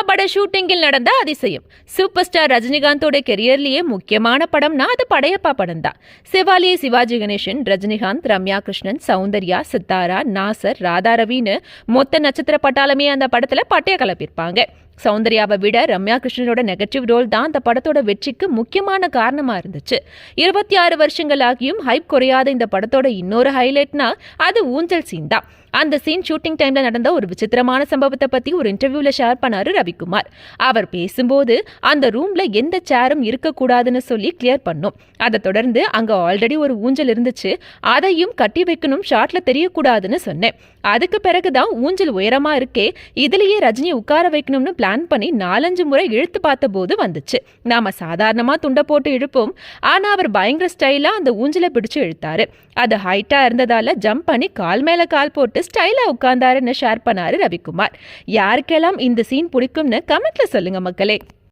பட ஷூட்டிங்கில் நடந்த அதிசயம். சூப்பர் ஸ்டார் ரஜினிகாந்தோட கெரியர்லயே முக்கியமான படம்னா அது படையப்பா படம் தான். சிவாலி, சிவாஜி கணேசன், ரஜினிகாந்த், ரம்யா கிருஷ்ணன், சௌந்தர்யா, சித்தாரா, நாசர், ராதா ரவின்னு மொத்த நட்சத்திர பட்டாளமே அந்த படத்துல பட்டைய கலப்பிருப்பாங்க. சௌந்தர்யாவை விட ரம்யா கிருஷ்ணனோட நெகட்டிவ் ரோல் தான் அந்த படத்தோட வெற்றிக்கு முக்கியமான காரணமா இருந்துச்சு. 26 வருஷங்கள் ஆகியும் ஹைப் குறையாத இந்த படத்தோட இன்னொரு ஹைலைட்னா அது ஊஞ்சல் சீன் தான். அந்த சீன் ஷூட்டிங் டைம்ல நடந்த ஒரு விசித்திரமான சம்பவத்தை பத்தி ஒரு இன்டர்வியூல ஷேர் பண்ணாரு ரவிக்குமார். அவர் பேசும்போது அந்த ரூம்ல எந்த சேரும் இருக்கக்கூடாதுன்னு சொல்லி கிளியர் பண்ணோம். அதை தொடர்ந்து அங்க ஆல்ரெடி ஒரு ஊஞ்சல் இருந்துச்சு, அதையும் கட்டி வைக்கணும், ஷாட்ல தெரியக்கூடாதுன்னு சொன்னேன். அதுக்கு பிறகுதான் ஊஞ்சல் உயரமா இருக்கே, இதுலயே ரஜினி உட்கார வைக்கணும்னு பிளான் பண்ணி 4-5 முறை இழுத்து பார்த்த போது வந்துச்சு. நாம சாதாரணமா துண்டை போட்டு இழுப்போம், ஆனா அவர் பயங்கர ஸ்டைலா அந்த ஊஞ்சலை பிடிச்சு இழுத்தாரு. அது ஹைட்டா இருந்ததால ஜம்ப் பண்ணி கால் மேல கால் போட்டு ஸ்டைலா உட்கார்ந்தாருன்னு ஷேர் பண்ணாரு ரவிக்குமார். யாருக்கெல்லாம் இந்த சீன் பிடிக்கும்னு கமெண்ட்ல சொல்லுங்க மக்களே.